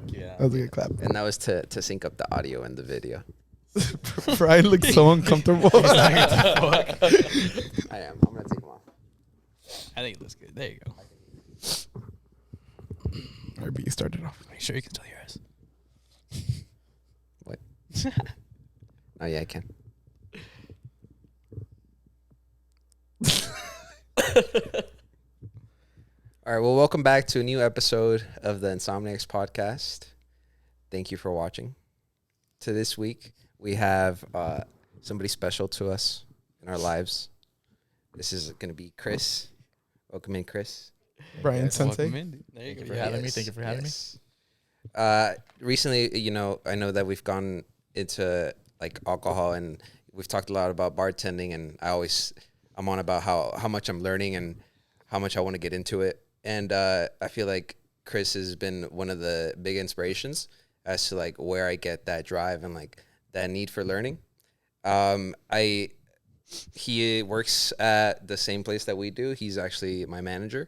yeah. That was a good clap. And that was to sync up the audio and the video. Brian looks so uncomfortable. I am. I'm gonna take them off. I think it looks good. There you go. Maybe you started off. Make sure you can tell yours. What? Oh yeah, I can. All right. Well, welcome back to a new episode of the Insomniacs podcast. Thank you for watching. To this week, we have somebody special to us in our lives. This is going to be Chris. Welcome in, Chris. Brian Sensei. Welcome in. There you Thank you go. for having me. Thank you for having me. Recently, I know that we've gone into like alcohol, and we've talked a lot about bartending, and I'm on about how much I'm learning and how much I want to get into it. And I feel like Chris has been one of the big inspirations as to like where I get that drive and like that need for learning. He works at the same place that we do. He's actually my manager.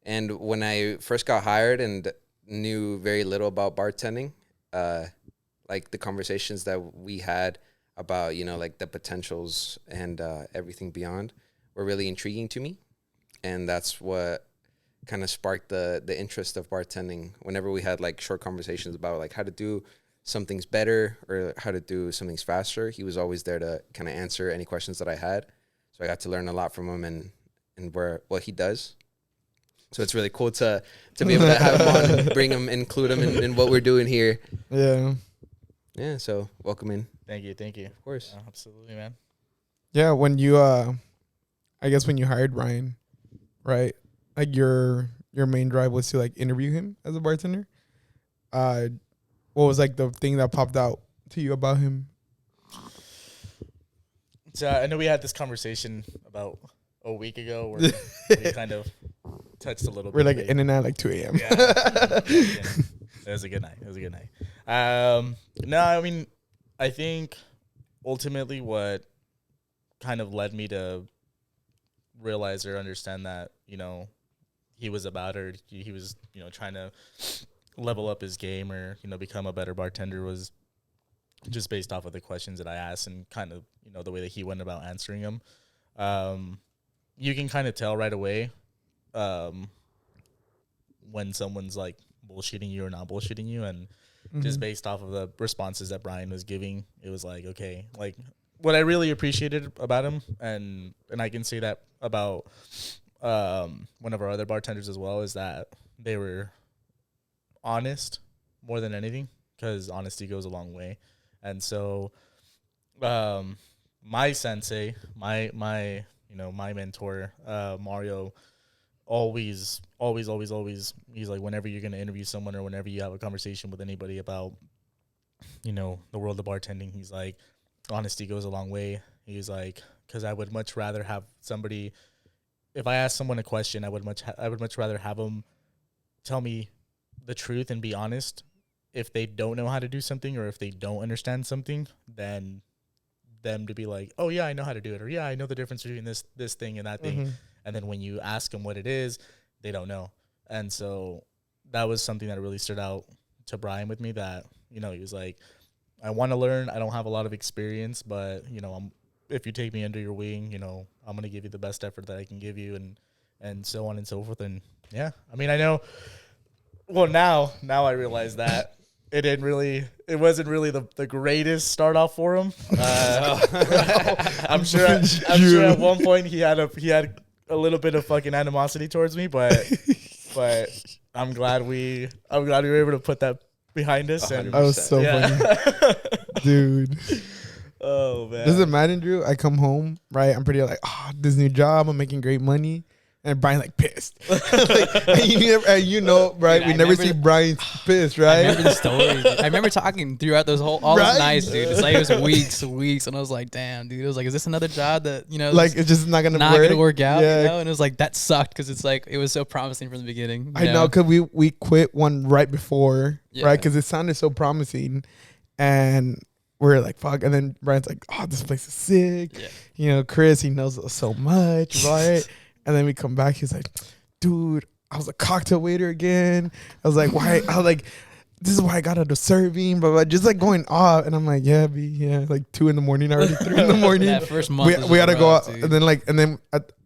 And when I first got hired and knew very little about bartending, like the conversations that we had about, like the potentials and everything beyond were really intriguing to me. And that's what kind of sparked the interest of bartending. Whenever we had like short conversations about like how to do some things better or how to do some things faster, he was always there to kind of answer any questions that I had. So I got to learn a lot from him and what he does. So it's really cool to be able to have him on, bring him, include him in what we're doing here. Yeah. Yeah. So welcome in. Thank you. Of course. Absolutely, man. Yeah. When you, I guess when you hired Brian, right? Like your main drive was to like interview him as a bartender. What was like the thing that popped out to you about him? So I know we had this conversation about a week ago where we kind of touched a little bit. We're like in and out like 2 a.m. Yeah. It was a good night. No, I mean, I think ultimately what kind of led me to realize or understand that, he was about or he was, trying to level up his game or, become a better bartender was just based off of the questions that I asked and kind of, the way that he went about answering them. You can kind of tell right away when someone's like bullshitting you or not bullshitting you. And just based off of the responses that Brian was giving, it was like, okay, like what I really appreciated about him, and I can say that about one of our other bartenders as well, is that they were honest more than anything, because honesty goes a long way. And so my sensei, my mentor, Mario, always, he's like, whenever you're going to interview someone or whenever you have a conversation with anybody about, the world of bartending, he's like, honesty goes a long way. He's like, because I would much rather have somebody, if I ask someone a question, I would much rather have them tell me the truth and be honest if they don't know how to do something or if they don't understand something, than them to be like, oh yeah, I know how to do it, or yeah, I know the difference between this thing and that thing. And then when you ask them what it is, they don't know. And so that was something that really stood out to Brian with me, that, he was like, I want to learn. I don't have a lot of experience, but, if you take me under your wing, I'm going to give you the best effort that I can give you, and so on and so forth. And yeah, I mean, I know, well, now I realize that it wasn't really the greatest start off for him. I'm sure at one point he had a little bit of fucking animosity towards me, but I'm glad we were able to put that behind us. And that was so funny, dude. Oh man, does it matter, Drew? I come home, right? I'm pretty like, this new job, I'm making great money. And Brian like pissed. Like, right? Dude, we never see Brian pissed, right? I remember the story. I remember talking throughout those all those nights, dude. It's like it was weeks, and I was like, damn, dude. It was like, is this another job that like it's just not gonna work out? Yeah. And it was like that sucked, because it's like it was so promising from the beginning. I know, because we quit one right before, right? Because it sounded so promising, and we're like, fuck. And then Brian's like, oh, this place is sick. Yeah. Chris, he knows so much, right? And then we come back. He's like, dude, I was a cocktail waiter again. I was like, why? I was like, this is why I got out of serving, but just like going off, and I'm like, yeah, B, yeah, like 2 a.m. already, 3 a.m. That first month, We had to go out, dude. and then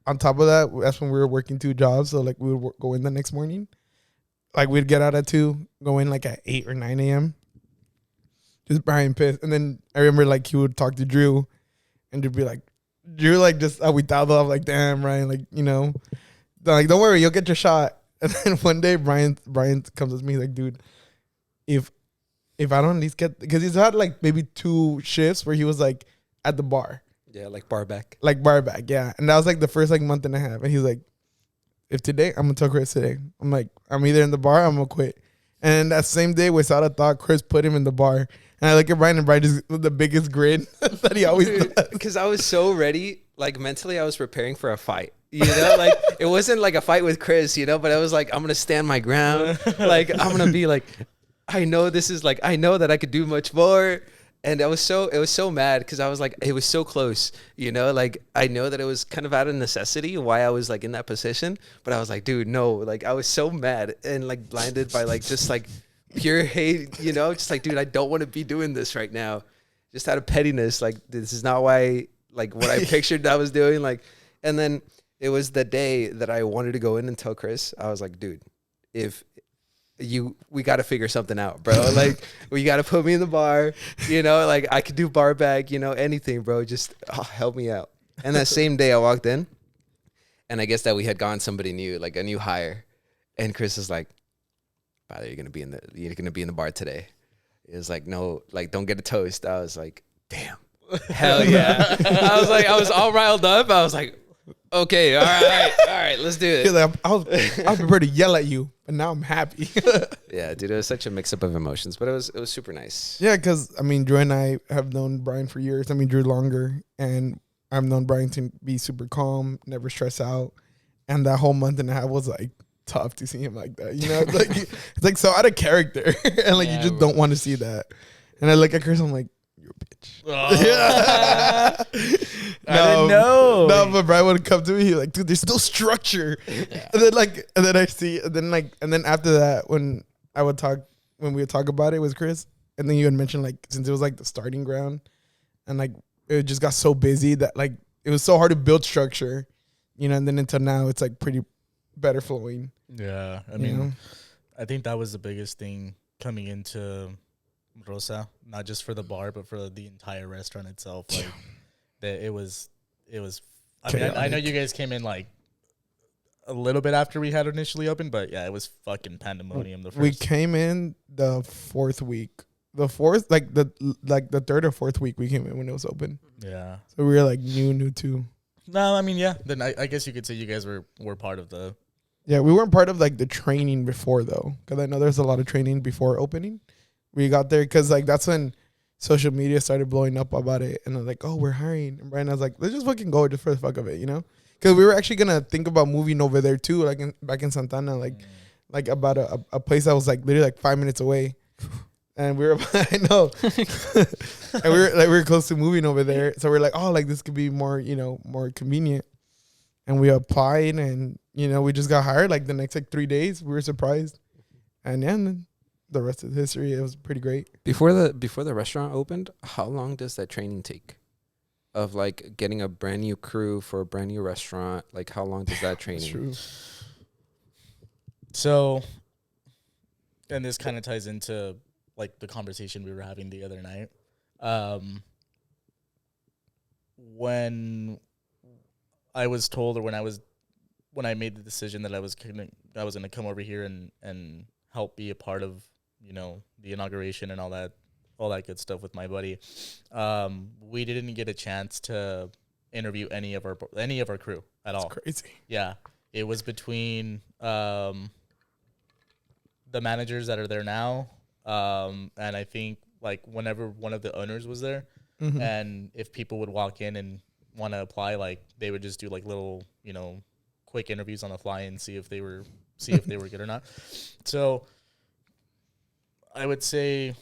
on top of that, that's when we were working 2 jobs. So like we would go in the next morning, like we'd get out at 2, go in like at 8 or 9 a.m. Just Brian pissed, and then I remember like he would talk to Drew, and Drew be like, just we thought of like, damn, Ryan, like like don't worry, you'll get your shot. And then one day Brian comes to me, he's like, dude, if I don't at least get, because he's had like maybe 2 shifts where he was like at the bar. Yeah, like bar back. Like bar back, yeah. And that was like the first like month and a half. And he's like, if today, I'm gonna tell Chris today. I'm like, I'm either in the bar or I'm gonna quit. And that same day, without a thought, Chris put him in the bar. And I look at Brian, and Brian just with the biggest grin that he always does. Because I was so ready, like mentally, I was preparing for a fight. You know, like it wasn't like a fight with Chris, you know, but I was like, I'm gonna stand my ground. Like I'm gonna be like, I know this is like, I know that I could do much more. And it was so mad because I was like, it was so close, you know, like I know that it was kind of out of necessity why I was like in that position, but I was like, dude, no, like I was so mad and like blinded by like just like pure hate, you know, just like, dude, I don't want to be doing this right now. Just out of pettiness, like this is not why, like what I pictured I was doing, like, and then it was the day that I wanted to go in and tell Chris, I was like, dude, we got to figure something out, bro. Like, we got to put me in the bar, you know, like I could do bar bag, you know, anything, bro. Just help me out. And that same day I walked in and I guess that we had gone somebody new, like a new hire. And Chris is like, Father, you're going to be in the bar today. It was like, no, like, don't get a toast. I was like, damn, hell yeah. I was all riled up. I was like, okay, all right, let's do it. Like, I was prepared to yell at you, but now I'm happy. Yeah, dude, it was such a mix up of emotions, but it was super nice. Yeah, because I mean, Drew and I have known Brian for years. I mean, Drew longer, and I've known Brian to be super calm, never stress out, and that whole month and a half was like tough to see him like that. You know, it's like so out of character, and like you just don't want to see that. And I look at Chris, I'm like, you're a bitch. I didn't know. No, but Brian would come to me, he's like, dude, there's no structure. Yeah. And then after that, when we would talk about it with Chris, and then you had mentioned like, since it was like the starting ground, and like it just got so busy that like it was so hard to build structure, you know, and then until now it's like pretty better flowing. Yeah, I you mean, know? I think that was the biggest thing coming into Rosa, not just for the bar, but for the entire restaurant itself. Like that, it was. I mean, I know you guys came in like a little bit after we had initially opened, but yeah, it was fucking pandemonium. We came in the 4th week. The 4th, like the 3rd or 4th week we came in when it was open. Yeah. So we were like new too. No, I mean, yeah. Then I guess you could say you guys were part of the. Yeah, we weren't part of like the training before though, because I know there's a lot of training before opening. We got there because like that's when social media started blowing up about it, and I'm like, oh, we're hiring. And Brian was like, let's just fucking go just for the fuck of it, you know? Because we were actually gonna think about moving over there too, like back in Santana, like about a place that was like literally like 5 minutes away, and we were I know, and we were close to moving over there, so we're like, oh, like this could be more, you know, more convenient, and we applied, and you know, we just got hired like the next like 3 days. We were surprised, and then the rest of the history, it was pretty great. Before the restaurant opened, how long does that training take? Of like getting a brand new crew for a brand new restaurant, like how long does that training? True. So, and this kind of ties into like the conversation we were having the other night. When I was told, or when I made the decision that I was gonna come over here and help be a part of, you know, the inauguration and all that good stuff with my buddy, we didn't get a chance to interview any of our crew at all. It's crazy. Yeah, it was between the managers that are there now, and I think like whenever one of the owners was there, and if people would walk in and want to apply, like they would just do like little, you know, quick interviews on the fly and see if they were good or not. So I would say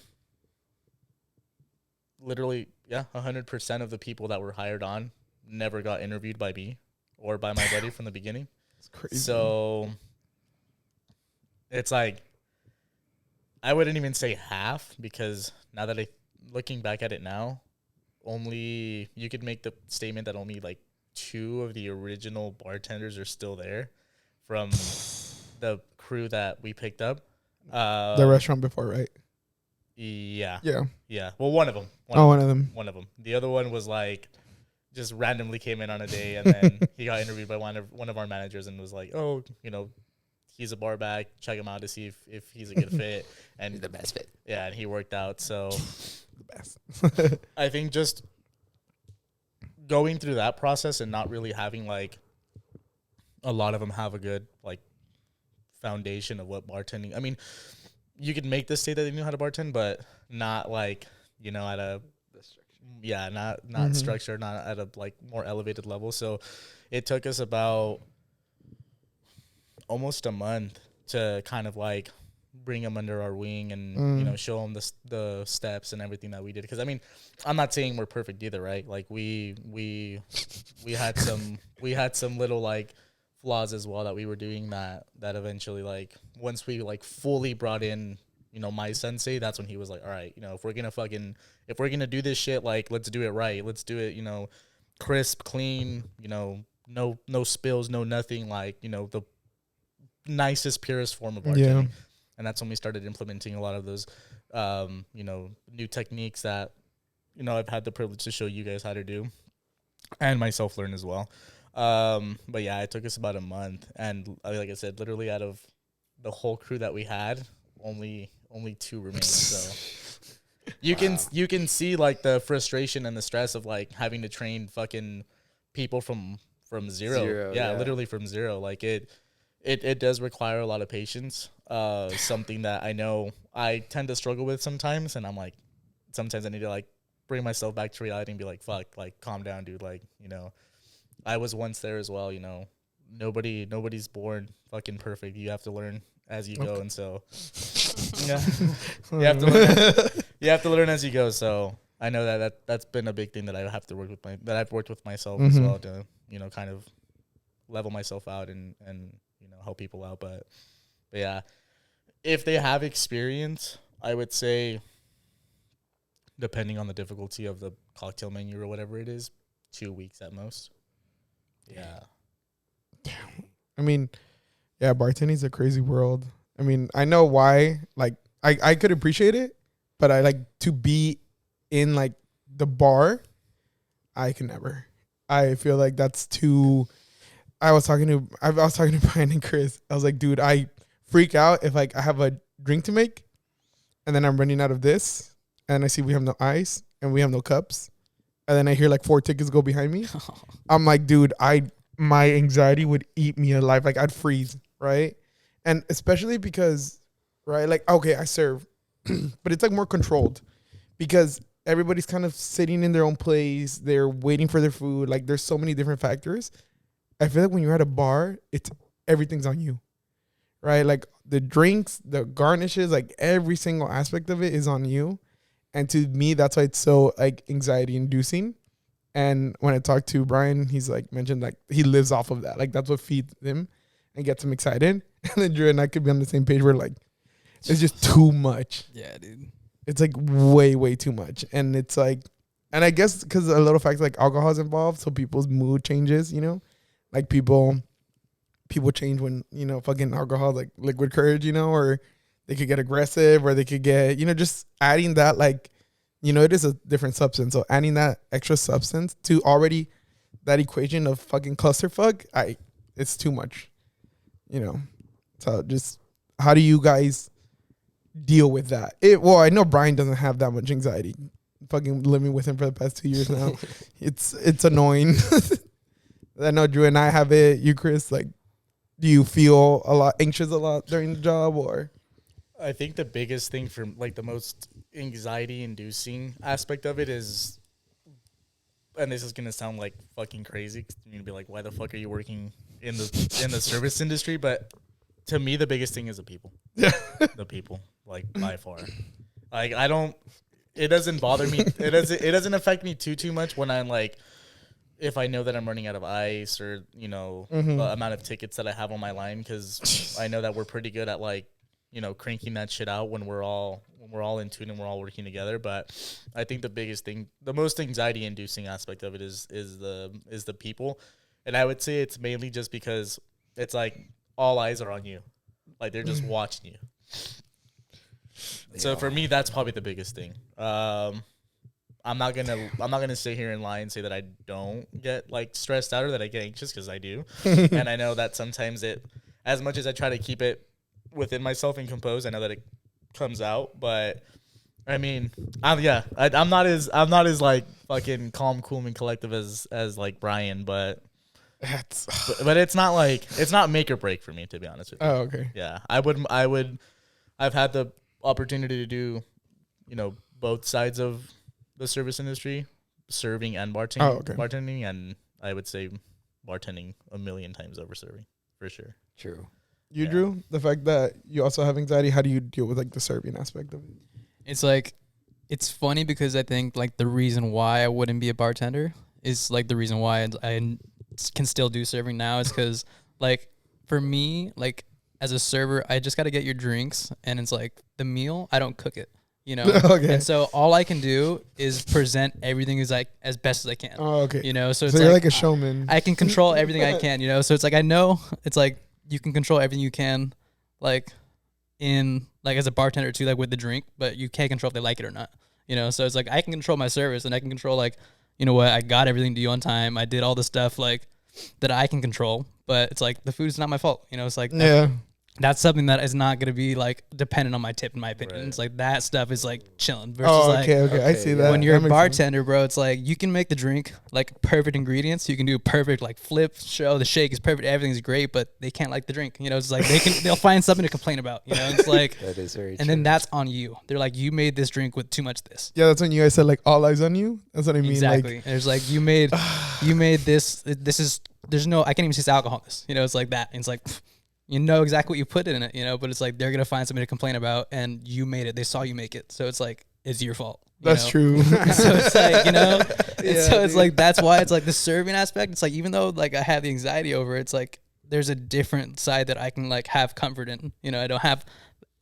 literally, yeah, 100% of the people that were hired on never got interviewed by me or by my buddy from the beginning. It's crazy. So it's like I wouldn't even say half, because now that looking back at it now, only you could make the statement that only like 2 of the original bartenders are still there from the crew that we picked up. The restaurant before, right? Yeah. Yeah. Yeah. Well, one of them. One of them. One of them. The other one was like just randomly came in on a day, and then he got interviewed by one of our managers and was like, "Oh, he's a bar back. Check him out to see if he's a good fit." And He's the best fit. Yeah, and he worked out. So The best. I think just going through that process and not really having like a lot of them have a good like foundation of what bartending. I mean, you could make this say that they knew how to bartend, but not like at a not structure, not at a like more elevated level. So it took us about almost a month to kind of like bring them under our wing and show them the steps and everything that we did. Because I mean, I'm not saying we're perfect either, right? Like we had some little like flaws as well that we were doing that eventually, like once we like fully brought in my sensei, that's when he was like, all right, if we're gonna do this shit, like let's do it right, let's do it crisp, clean, no spills, no nothing, like the nicest, purest form of bartending. Yeah. And that's when we started implementing a lot of those new techniques that I've had the privilege to show you guys how to do and myself learn as well. But yeah, it took us about a month, and like I said, literally out of the whole crew that we had, only 2 remained. So you can see like the frustration and the stress of like having to train fucking people from zero. Yeah, literally from zero. Like it does require a lot of patience. Something that I know I tend to struggle with sometimes, and I'm like, sometimes I need to like bring myself back to reality and be like, fuck, like calm down, dude. Like, I was once there as well, nobody's born fucking perfect. You have to learn as you go. And so yeah, you have to learn as you go. So I know that's been a big thing that I have to work with I've worked with myself as well to, kind of level myself out and help people out. But yeah, if they have experience, I would say, depending on the difficulty of the cocktail menu or whatever it is, 2 weeks at most. Yeah. I mean, yeah, bartending's a crazy world. I mean, I know why. Like, I could appreciate it, but I like to be in like the bar. I can never. I feel like that's too. I was talking to Brian and Chris. I was like, dude, I freak out if like I have a drink to make, and then I'm running out of this, and I see we have no ice and we have no cups, and then I hear like 4 tickets go behind me. I'm like, dude, my anxiety would eat me alive. Like I'd freeze, right? And especially because, right, like, okay, I serve, but it's like more controlled because everybody's kind of sitting in their own place. They're waiting for their food. Like there's so many different factors. I feel like when you're at a bar, everything's on you, right? Like the drinks, the garnishes, like every single aspect of it is on you. And to me, that's why it's so like anxiety inducing. And when I talked to Brian, he's like mentioned like he lives off of that. Like that's what feeds him and gets him excited. And then Drew and I could be on the same page where like it's just too much. Yeah, dude. It's like way, way too much. And it's like, and I guess because a little fact like alcohol is involved, so people's mood changes, like people change when, fucking alcohol, like liquid courage, or they could get aggressive or they could get, just adding that, like, it is a different substance. So adding that extra substance to already that equation of fucking clusterfuck, it's too much, So just how do you guys deal with that? Well, I know Brian doesn't have that much anxiety. Fucking living with him for the past 2 years now. It's annoying. I know Drew and I have it. You, Chris, like, do you feel anxious a lot during the job, or? I think the biggest thing for like the most anxiety inducing aspect of it is, and this is gonna sound like fucking crazy, 'cause you're gonna be like, why the fuck are you working in the service industry? But to me, the biggest thing is the people. Yeah, the people, like by far. Like it doesn't bother me. It doesn't affect me too much when I'm like, if I know that I'm running out of ice or the amount of tickets that I have on my line, because I know that we're pretty good at like cranking that shit out when we're all in tune and we're all working together. But I think the biggest thing, the most anxiety inducing aspect of it is the people. And I would say it's mainly just because it's like all eyes are on you. Like they're just watching you. So for me, that's probably the biggest thing. I'm not gonna sit here and lie and say that I don't get like stressed out or that I get anxious, because I do. And I know that sometimes as much as I try to keep it within myself and compose, I know that it comes out. But I mean, I'm not as like fucking calm, cool, and collective as like Brian, but it's not like, it's not make or break for me, to be honest with you. Oh, okay. Yeah, I've had the opportunity to do, both sides of the service industry, serving and bartending. Oh, okay. Bartending, and I would say bartending a million times over serving, for sure. True. You, Drew, the fact that you also have anxiety, how do you deal with like the serving aspect of it? It's like, it's funny because I think like the reason why I wouldn't be a bartender is like the reason why I can still do serving now is because like for me, like as a server, I just got to get your drinks, and it's like the meal, I don't cook it, Okay. And so all I can do is present everything as best as I can. Oh, okay. So it's So you're like a showman. I can control everything I can, so it's like I know it's like you can control everything you can, like in like as a bartender too, like with the drink, but you can't control if they like it or not. So it's like I can control my service, and I can control like, I got everything to you on time. I did all the stuff like that I can control, but it's like the food is not my fault. It's like that's something that is not going to be like dependent on my tip, in my opinion. Right. It's like that stuff is like chilling versus okay. I see that. when you're That a makes sense. bartender, bro, it's like you can make the drink like perfect ingredients. You can do perfect like flip show. The shake is perfect. Everything's great, but they can't like the drink. It's like they'll find something to complain about. It's like That is very true. and then that's on you. They're like, you made this drink with too much of this. Yeah, that's when you guys said like all eyes on you. That's what I mean. Exactly. Like, And it's like you made this. This is there's no. I can't even say alcohol in this. It's like that. And it's like you know exactly what you put in it. But it's like they're gonna find something to complain about, and you made it. They saw you make it, so it's like it's your fault. that's true. So it's like and Yeah, so it's dude. like that's why it's like the serving aspect. It's like even though like I have the anxiety over it, it's like there's a different side that I can like have comfort in. I don't have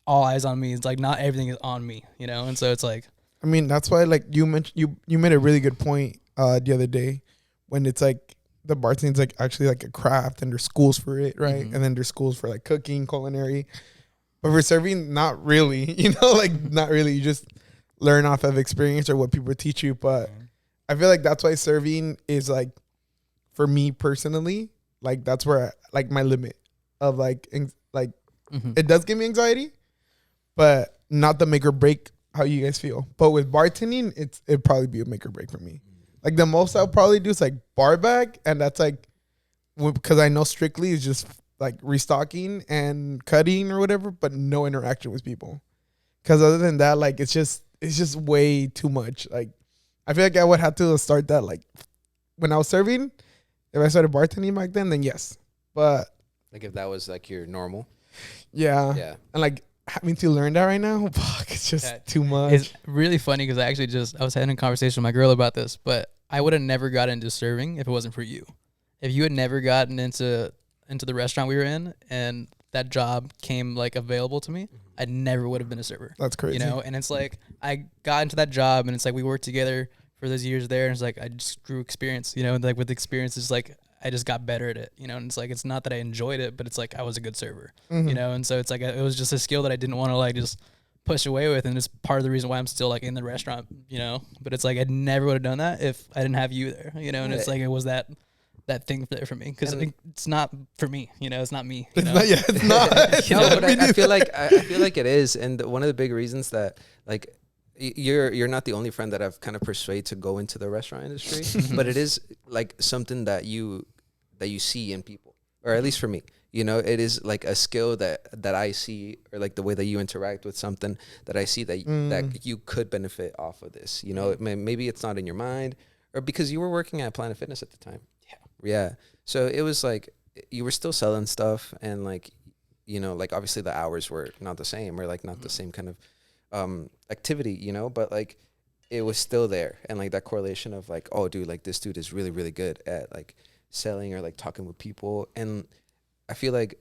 all eyes on me. It's like not everything is on me. And so it's like. I mean, that's why like you mentioned you made a really good point the other day when it's like the bartending's like actually like a craft and there's schools for it, right? Mhm. And then there's schools for like cooking, culinary. But for serving, not really. Like not really. You just learn off of experience or what people teach you. But I feel like that's why serving is like, for me personally, like that's where like my limit of like Mhm. it does give me anxiety, but not the make or break how you guys feel. But with bartending, it'd probably be a make or break for me. Like the most I'll probably do is like bar back, and that's like because I know strictly is just like restocking and cutting or whatever, but no interaction with people. Because other than that, like it's just way too much. Like I feel like I would have to start that like when I was serving. If I started bartending back then yes. But Like if that was like your normal. yeah, Yeah. and like having to learn that right now, fuck, it's just Yeah. too much. It's really funny because I was having a conversation with my girl about this, but I would have never got into serving if it wasn't for you. If you had never gotten into the restaurant we were in and that job came like available to me, I never would have been a server. That's crazy. And it's like I got into that job, and it's like we worked together for those years there, and it's like I just grew experience, and like with experience, it's like I just got better at it, and it's like it's not that I enjoyed it, but it's like I was a good server, Mhm. and so it's like it was just a skill that I didn't want to like just push away with, and it's part of the reason why I'm still like in the restaurant, but it's like I never would have done that if I didn't have you there, and it's like it was that thing there for me because And- it's not for me, it's not me. It's not. Yeah, it's not. No, but I feel like I feel like it is, and one of the big reasons that like you're not the only friend that I've kind of persuaded to go into the restaurant industry, but it is like something that you see in people, or at least for me, it is like a skill that I see, or like the way that you interact with something that I see that you could benefit off of this. Maybe it's not in your mind, or because you were working at Planet Fitness at the time. Yeah. So it was like you were still selling stuff, and like, like obviously the hours were not the same, or like not the same kind of activity, but like it was still there. And like that correlation of like, oh dude, like this dude is really, really good at like selling or like talking with people. And I feel like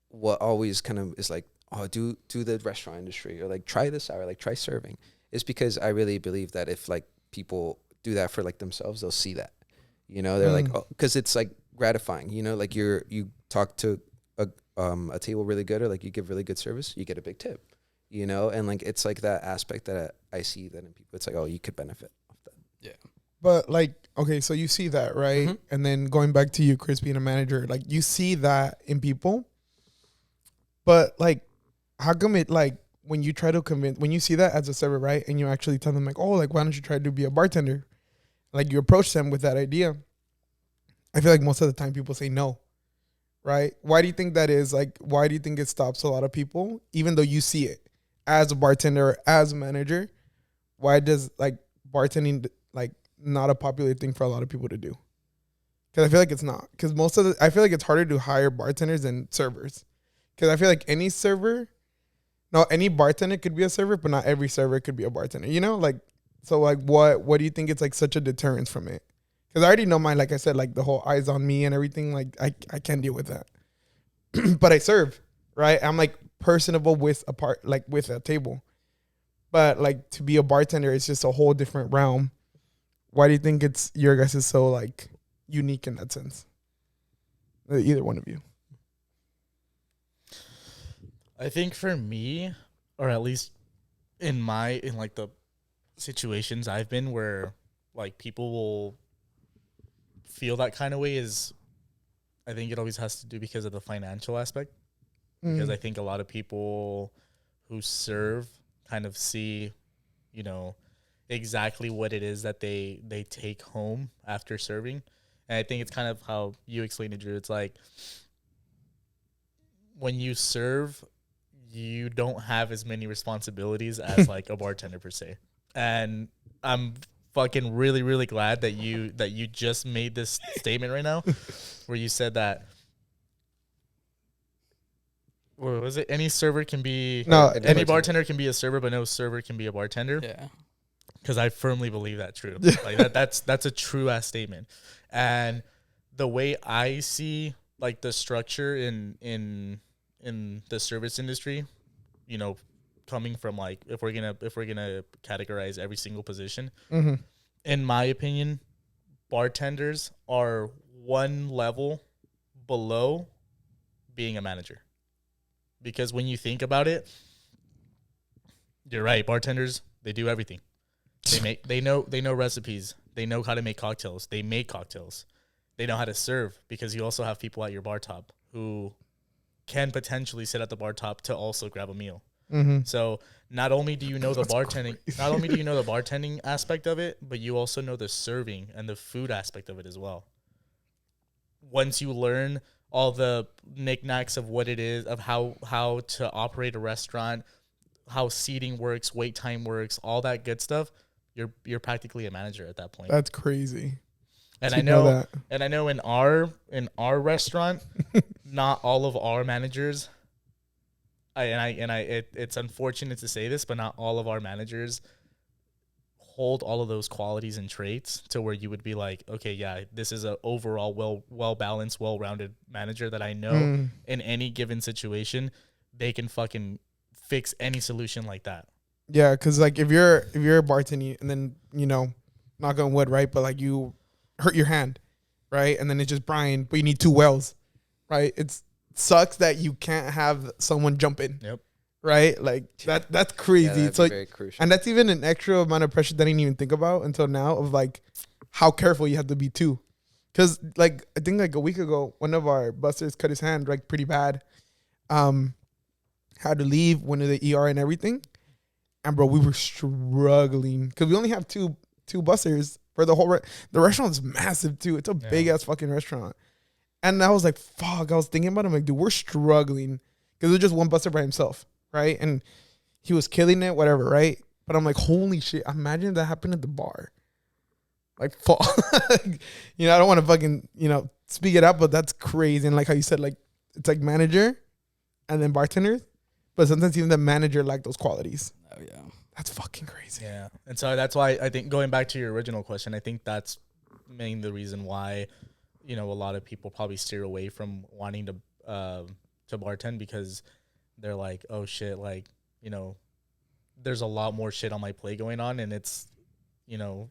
what always kind of is like oh, do the restaurant industry, or like try this out, or like try serving, is because I really believe that if like people do that for like themselves, they'll see that, they're like, oh, because it's like gratifying, like you talk to a table really good, or like you give really good service, you get a big tip, and like it's like that aspect that I see that in people. It's like, oh, you could benefit off that. Yeah. But like, okay, so you see that, right? Mhm. And then going back to you, Chris, being a manager, like you see that in people, but like, how come it like when you try to convince, when you see that as a server, right? And you actually tell them like, oh, like why don't you try to be a bartender? Like you approach them with that idea. I feel like most of the time people say no, right? Why do you think that is? Like, why do you think it stops a lot of people, even though you see it as a bartender, as a manager? Why does like bartending like not a popular thing for a lot of people to do? Because I feel like it's not. Because I feel like it's harder to hire bartenders than servers. Because I feel like any server, no, any bartender could be a server, but not every server could be a bartender. Like, so like, what do you think it's like such a deterrence from it? Because I already know mine. Like I said, like the whole eyes on me and everything. Like I can't deal with that. But I serve, right? I'm like personable with with a table. But like to be a bartender, it's just a whole different realm. Why do you think it's your guys is so like unique in that sense? Either one of you. I think for me, or at least in like the situations I've been where like people will feel that kind of way, is I think it always has to do because of the financial aspect. Because I think a lot of people who serve kind of see, exactly what it is that they take home after serving. And I think it's kind of how you explained it, Drew. It's like when you serve, you don't have as many responsibilities as like a bartender per se. And I'm fucking really, really glad that you just made this statement right now where you said that, what was it? Any server can be, No, any bartender can be a server, but no server can be a bartender. Yeah. Because I firmly believe that true. Like that's a true ass statement. And the way I see like the structure in the service industry, coming from like if we're gonna categorize every single position, in my opinion, bartenders are one level below being a manager. Because when you think about it, you're right. Bartenders, they do everything. They know recipes. They know how to make cocktails. They make cocktails. They know how to serve, because you also have people at your bar top who can potentially sit at the bar top to also grab a meal. So not only do you know the bartending aspect of it, but you also know the serving and the food aspect of it as well. Once you learn all the knickknacks of what it is, of how to operate a restaurant, how seating works, wait time works, all that good stuff, you're practically a manager at that point. That's crazy. And to I know know that. and I know in our restaurant, not all of our managers, it's unfortunate to say this, but not all of our managers hold all of those qualities and traits to where you would be like, okay, yeah, this is a overall well balanced, well rounded manager that I know in any given situation they can fucking fix any solution like that. Yeah, because like if you're bartending and then knock on wood, right? But like you hurt your hand, right? And then it's just brine, but you need 2 wells, right? It sucks that you can't have someone jump in. Yep. Right? Like that's crazy. Yeah, So very crucial. and that's even an extra amount of pressure that I didn't even think about until now, of like how careful you have to be too. Cause like I think like a week ago, one of our busters cut his hand like pretty bad. Had to leave, went to the ER and everything. And bro, we were struggling because we only have two busters for the whole. The restaurant is massive too. It's a big ass fucking restaurant. And I was like, fuck. I was thinking about it. I'm like, dude, we're struggling because there's just one buster by himself, right? And he was killing it, whatever, right? But I'm like, holy shit! Imagine that happened at the bar. Like, fuck. I don't want to fucking speak it up, but that's crazy. And like how you said, like it's like manager, and then bartender, but sometimes even the manager lack those qualities. Oh yeah, that's fucking crazy. Yeah, and so that's why I think, going back to your original question, I think that's mainly the reason why a lot of people probably steer away from wanting to bartend, because they're like, oh shit, like, you know, there's a lot more shit on my plate going on, and it's, you know,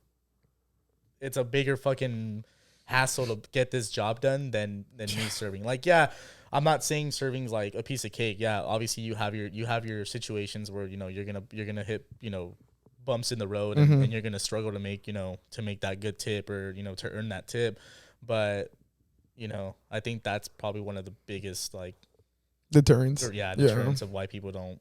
it's a bigger fucking hassle to get this job done than me serving. Like, yeah, I'm not saying serving's like a piece of cake. Yeah, obviously you have your situations where, you know, you're gonna hit, you know, bumps in the road, and you're gonna struggle to make, you know, to make that good tip, or, you know, to earn that tip. But, you know, I think that's probably one of the biggest, like, Deterrence. deterrence of why people don't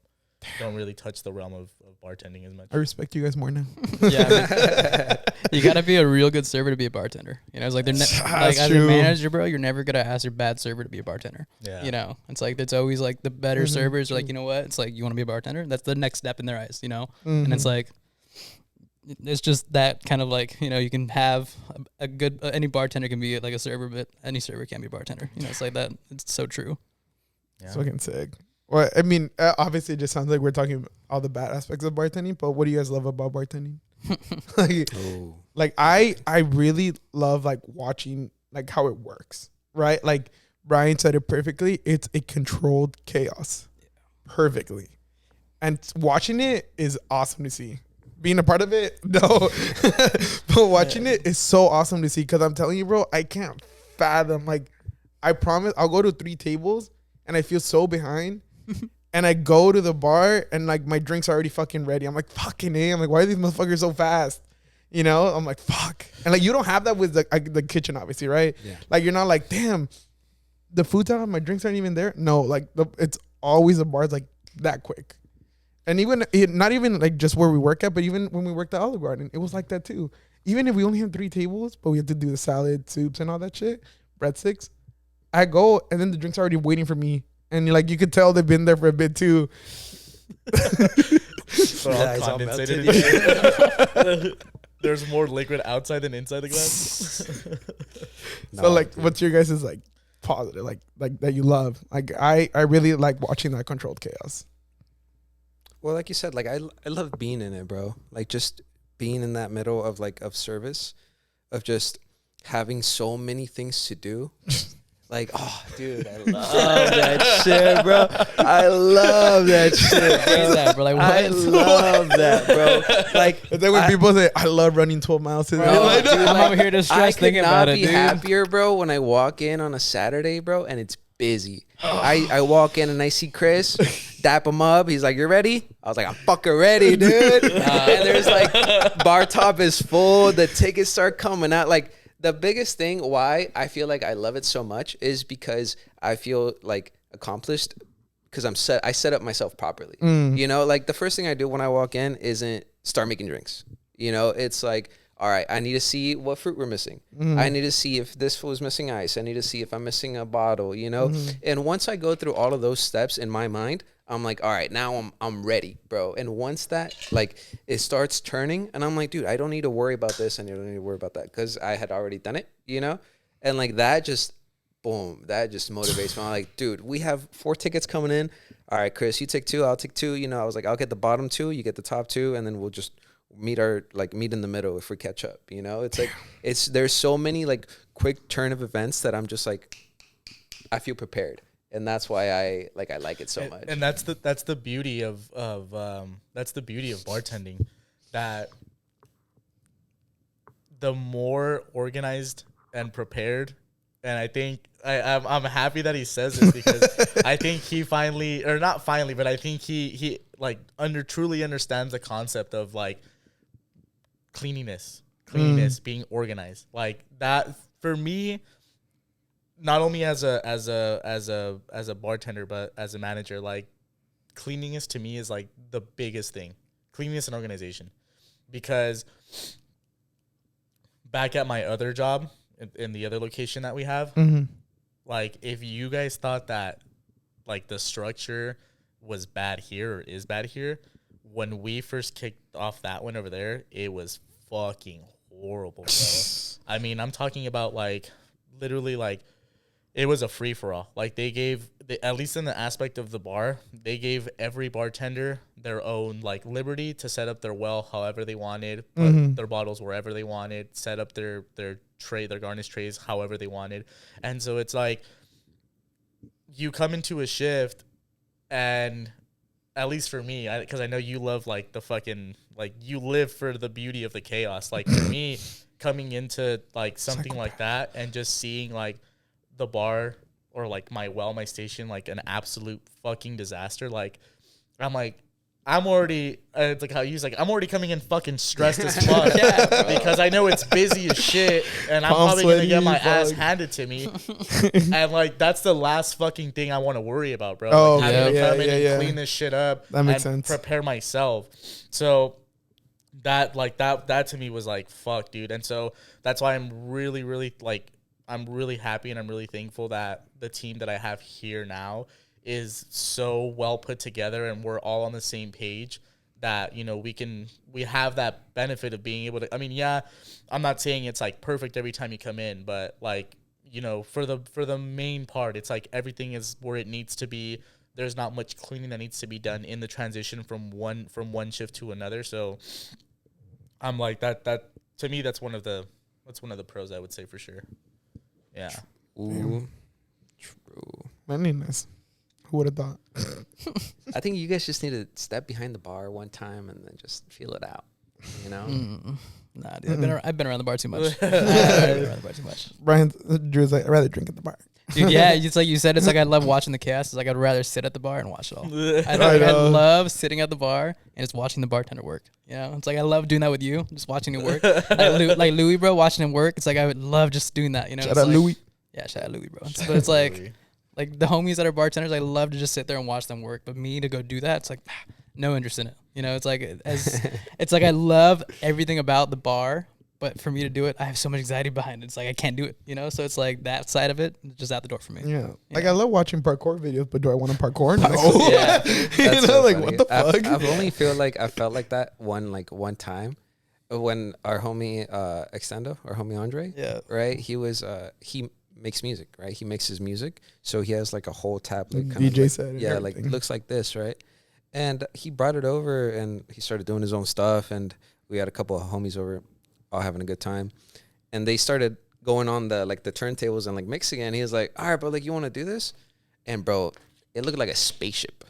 really touch the realm of bartending as much. I respect you guys more now. Yeah, man. You gotta be a real good server to be a bartender. You know, it's like like as a true. manager, bro, you're never gonna ask your bad server to be a bartender. Yeah. You know, it's like it's always like the better servers are like, you know what? It's like, you want to be a bartender. That's the next step in their eyes. You know, and it's like, it's just that kind of like, you know, you can have a good any bartender can be like a server, but any server can't be a bartender. You know, it's like that. It's so true. Yeah. It's fucking sick. Well, I mean, obviously, it just sounds like we're talking all the bad aspects of bartending. But what do you guys love about bartending? Like I really love like watching like how it works, right? Like Brian said it perfectly. It's a controlled chaos, perfectly, and watching it is awesome to see. Being a part of it, no, but watching it is so awesome to see, because I'm telling you, bro, I can't fathom. Like, I promise, I'll go to 3 tables and I feel so behind. And I go to the bar and like my drinks are already fucking ready. I'm like, fucking A. I'm like, why are these motherfuckers so fast? You know, I'm like, fuck. And like, you don't have that with the kitchen, obviously, right? Yeah. Like, you're not like, damn, the food's out, my drinks aren't even there. No, like it's always the bar's like that quick. And even not even like just where we work at, but even when we worked at Olive Garden, it was like that too. Even if we only have 3 tables, but we have to do the salad, soups, and all that shit, breadsticks. I go and then the drinks are already waiting for me. And like you could tell they've been there for a bit too. So all Yeah, it's all condensated. There's more liquid outside than inside the glass. So like, what's your guys' like positive, like that you love? Like I really like watching that controlled chaos. Well, like you said, like I love being in it, bro. Like just being in that middle of like of service, of just having so many things to do. Like, oh, dude, I love that shit, bro. I love that shit, bro. Like, what? I love that, bro. Like, And then when people say, I love running 12 miles today. Bro, Like, dude, I'm over here I distressed could thinking not about it, be dude. happier, bro, when I walk in on a Saturday, bro, and it's busy. I walk in and I see Chris, dap him up. He's like, "You ready?" I was like, "I'm fucking ready, dude." And there's like, bar top is full. The tickets start coming out. Like, the biggest thing why I feel like I love it so much is because I feel like accomplished because I set up myself properly. You know, like the first thing I do when I walk in isn't start making drinks. You know, it's like, all right, I need to see what fruit we're missing. I need to see if this was missing ice. I need to see if I'm missing a bottle, you know? And once I go through all of those steps in my mind, I'm like, all right, now I'm ready, bro. And once that, like, it starts turning, and I'm like, dude, I don't need to worry about this, and I don't need to worry about that, because I had already done it, you know? And, like, that just, boom, that just motivates me. I'm like, dude, we have 4 tickets coming in. All right, Chris, you take 2, I'll take 2. You know, I was like, I'll get the bottom 2, you get the top 2, and then we'll just meet in the middle if we catch up, you know? It's like, there's so many, like, quick turn of events that I'm just, like, I feel prepared. And that's why I like it so much. And that's the beauty of bartending, that the more organized and prepared, and I think I'm happy that he says this, because I think he finally, or not finally, but I think he like truly understands the concept of like cleanliness, being organized. Like that for me, not only as a bartender, but as a manager, like cleanliness to me is like the biggest thing. Cleanliness and organization. Because back at my other job in the other location that we have, like if you guys thought that like the structure was bad here or is bad here, when we first kicked off that one over there, it was fucking horrible, bro. I mean, I'm talking about like literally like it was a free-for-all. Like they gave, at least in the aspect of the bar, they gave every bartender their own like liberty to set up their well however they wanted, put their bottles wherever they wanted, set up their tray, their garnish trays however they wanted. And so it's like you come into a shift And at least for me, because I know you love like the fucking like you live for the beauty of the chaos. Like for me, coming into like something like that and just seeing like the bar or like my station like an absolute fucking disaster. Like I'm like. I'm already, it's like how he's like, I'm already coming in fucking stressed as fuck because I know it's busy as shit and I'm probably going to get my ass handed to me. And like, that's the last fucking thing I want to worry about, bro. Oh, like, having to come in and yeah. clean this shit up That makes and sense. prepare myself. So that, like, that to me was like, fuck, dude. And so that's why I'm really, really, like, I'm really happy and I'm really thankful that the team that I have here now is so well put together and we're all on the same page that, you know, we have that benefit of being able to, I mean, yeah, I'm not saying it's like perfect every time you come in, but like, you know, for the main part, it's like everything is where it needs to be. There's not much cleaning that needs to be done in the transition from one shift to another. So I'm like that to me, that's one of the pros I would say for sure. Yeah. Ooh, true. Manliness. Who would have thought? I think you guys just need to step behind the bar one time and then just feel it out. You know? Nah, dude, I've been around the bar too much. I've been around the bar too much. Brian Drew's like, I'd rather drink at the bar. Dude, yeah, it's like you said. It's like I love watching the chaos. It's like I'd rather sit at the bar and watch it all. I love sitting at the bar and just watching the bartender work. You know, it's like I love doing that with you, just watching him work. like Louis, bro, watching him work. It's like I would love just doing that. You know, Shout out like, Louis. Yeah, shout out Louis, bro. But it's like the homies that are bartenders, I love to just sit there and watch them work. But me to go do that, it's like no interest in it. You know, it's like it's like I love everything about the bar. But for me to do it, I have so much anxiety behind it. It's like I can't do it, you know. So it's like that side of it, just out the door for me. Yeah, like I love watching parkour videos, but do I want to parkour? No. Yeah, you know, so like funny. what the fuck? I've only I felt like that one time when our homie Extendo, our homie Andre, right? He makes music, right? He mixes music, so he has like a whole tab, like kind DJ of set, yeah, like looks like this, right? And he brought it over, and he started doing his own stuff, and we had a couple of homies over, all having a good time, and they started going on the turntables and like mixing it. And he was like, "All right, bro, like you want to do this?" And bro, it looked like a spaceship.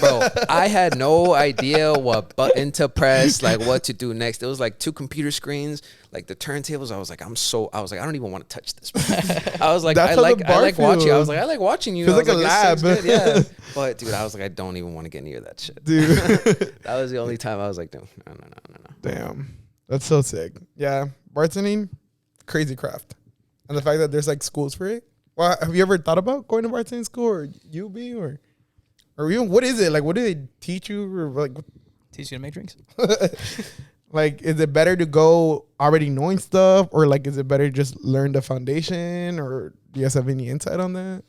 Bro, I had no idea what button to press, like what to do next. It was like 2 computer screens, like the turntables. I was like, I don't even want to touch this. I was like, I like watching. I was like, I like watching you. Feels like a lab. Yeah. But dude, I was like, I don't even want to get near that shit. Dude. That was the only time I was like, no. Damn. That's so sick. Yeah. Bartending, crazy craft. And the fact that there's like schools for it. Well, have you ever thought about going to bartending school or UB or even what is it? Like, what do they teach you? Or like, Teach you to make drinks? like, is it better to go already knowing stuff? Or like, is it better to just learn the foundation? Or do you guys have any insight on that?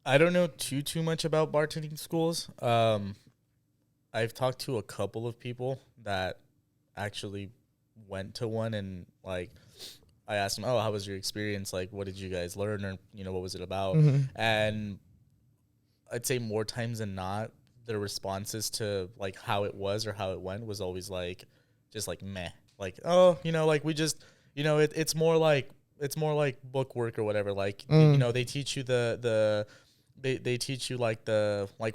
I don't know too much about bartending schools. I've talked to a couple of people that actually went to one, and like I asked them, "Oh, how was your experience? Like, what did you guys learn, or you know, what was it about?" And I'd say more times than not, their responses to like how it was or how it went was always like, just like meh, like oh, you know, like we just, you know, it's more like book work or whatever. Like you know, they teach you they teach you like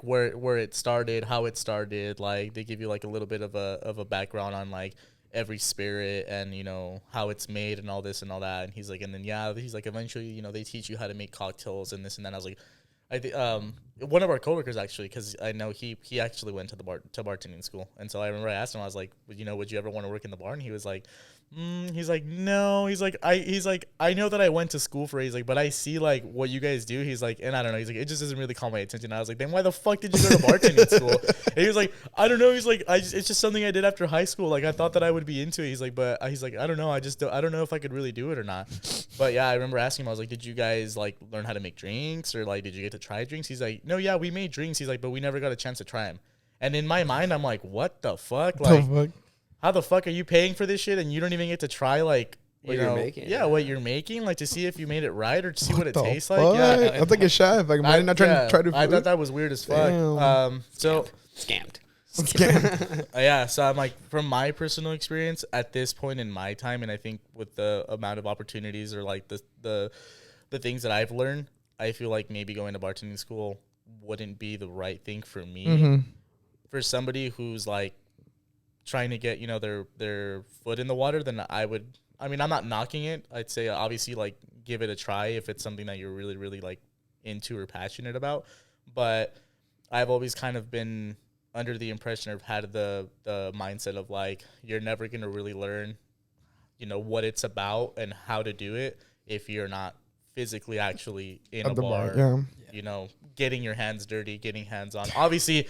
where it started, how it started. Like they give you like a little bit of a background on like every spirit and, you know, how it's made and all this and all that. And he's like, and then he's like, eventually, you know, they teach you how to make cocktails and this and that. I was like, I think one of our coworkers actually, because I know he actually went to bartending school, and so I remember I asked him, I was like, you know, would you ever want to work in the bar? And he was like, he's like, no, he's like, I know that I went to school for it. He's like, but I see like what you guys do. He's like, and I don't know. He's like, it just doesn't really call my attention. And I was like, then why the fuck did you go to bartending school? And he was like, I don't know. He's like, it's just something I did after high school. Like I thought that I would be into it. He's like, but I don't know. I don't know if I could really do it or not. But yeah, I remember asking him. I was like, did you guys like learn how to make drinks, or like did you get to try drinks? He's like, no, yeah, we made drinks. He's like, but we never got a chance to try them. And in my mind, I'm like, what the fuck? Like, how the fuck are you paying for this shit and you don't even get to try like what you're making? Yeah, what you're making, like to see if you made it right or to see what it tastes like. Yeah, I think it's chef. Like, I'm not trying to try to. I thought that was weird as fuck. So scammed. Yeah, so I'm like, from my personal experience at this point in my time, and I think with the amount of opportunities or like the things that I've learned, I feel like maybe going to bartending school wouldn't be the right thing for me. Mm-hmm. For somebody who's like trying to get, their foot in the water, then I'm not knocking it. I'd say obviously like give it a try if it's something that you're really, really like into or passionate about. But I've always kind of been under the impression or had the mindset of like, you're never going to really learn, what it's about and how to do it if you're not physically actually in a bar, getting your hands dirty, getting hands on. Obviously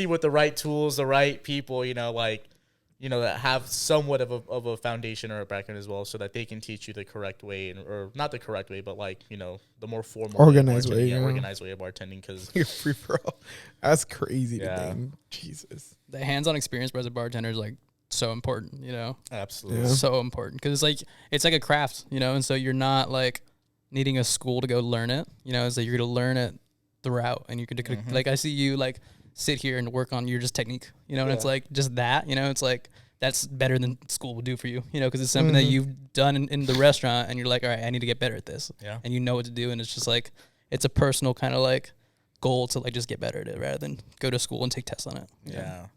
with the right tools, the right people, that have somewhat of a foundation or a background as well, so that they can teach you the correct way, or not the correct way, but like, the more formal organized way, organized way of bartending. Because you're free for all. That's crazy to Yeah. think. Jesus. The hands-on experience as a bartender is like so important, absolutely. Yeah. so important, because it's like a craft, and so you're not like needing a school to go learn it, so you're gonna learn it throughout, and you could like, I see you like sit here and work on your just technique, and it's like just that, it's like that's better than school will do for you, because it's something that you've done in the restaurant, and you're like, all right, I need to get better at this, and you know what to do, and it's just like it's a personal kind of like goal to like just get better at it rather than go to school and take tests on it.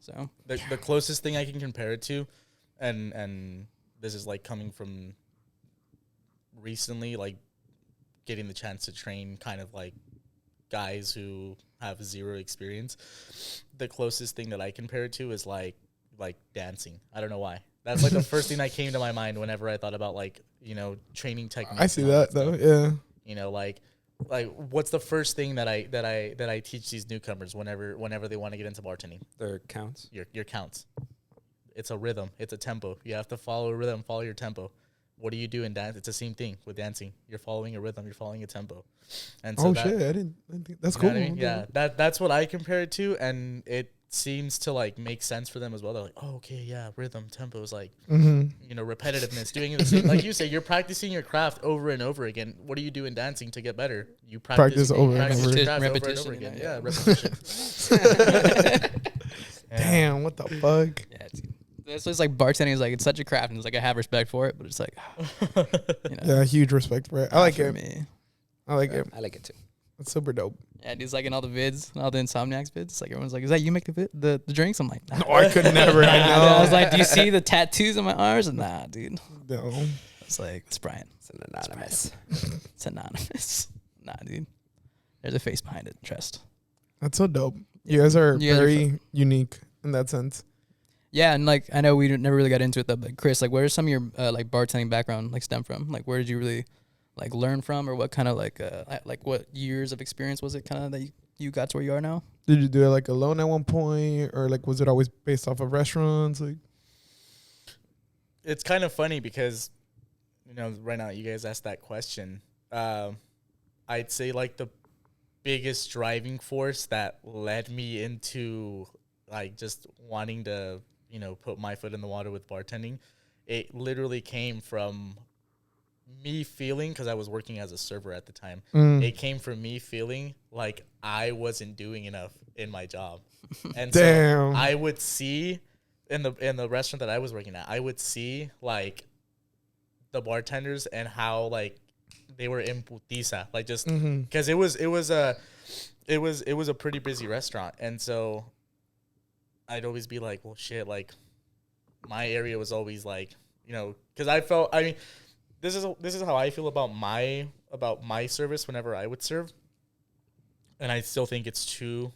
So the closest thing I can compare it to, and this is like coming from recently, like getting the chance to train kind of like guys who have zero experience. The closest thing that I compare it to is like dancing. I don't know why. That's like the first thing that came to my mind whenever I thought about like, training techniques. I see that though. Yeah. Like what's the first thing that I teach these newcomers whenever they want to get into bartending? Their counts. Your counts. It's a rhythm. It's a tempo. You have to follow a rhythm, follow your tempo. What do you do in dance? It's the same thing with dancing. You're following a rhythm. You're following a tempo. And so Shit! I didn't think that's cool. What I mean? Yeah, that's what I compare it to, and it seems to like make sense for them as well. They're like, oh, okay, yeah, rhythm, tempo is like, repetitiveness, doing the same. Like you say, you're practicing your craft over and over again. What do you do in dancing to get better? You practice over and over. your craft Repetition, over and over again. yeah. Repetition. Damn, what the fuck? yeah, it's just like bartending is like, it's such a craft, and it's like I have respect for it, but it's like, Yeah, huge respect for it. I like for it. me. I like it. I like it too. It's super dope. Yeah, it's like in all the vids, all the Insomniacs vids. It's like everyone's like, "Is that you make the drinks?" I'm like, nah. No, I could never. I know. I was like, "Do you see the tattoos on my arms?" And nah, dude. No. It's like, it's Brian. It's an anonymous. It's anonymous. Nah, dude. There's a face behind it. Trust. That's so dope. You guys are You guys are very unique in that sense. Yeah, and like I know we never really got into it though, but Chris, like, where does some of your like bartending background like stem from? Like, where did you really like learn from, or what kind of like what years of experience was it kind of that you got to where you are now? Did you do it like alone at one point, or like was it always based off of restaurants? Like, It's kind of funny because, right now you guys asked that question. I'd say like the biggest driving force that led me into like just wanting to, put my foot in the water with bartending, it literally came from me feeling, because I was working as a server at the time, it came from me feeling like I wasn't doing enough in my job. And damn. so I would see in the restaurant that I was working at, I would see like the bartenders and how like they were in putiza, like just because it was a pretty busy restaurant. And so I'd always be like, well, shit, like my area was always like, because this is how I feel about my service whenever I would serve. And I still think it's true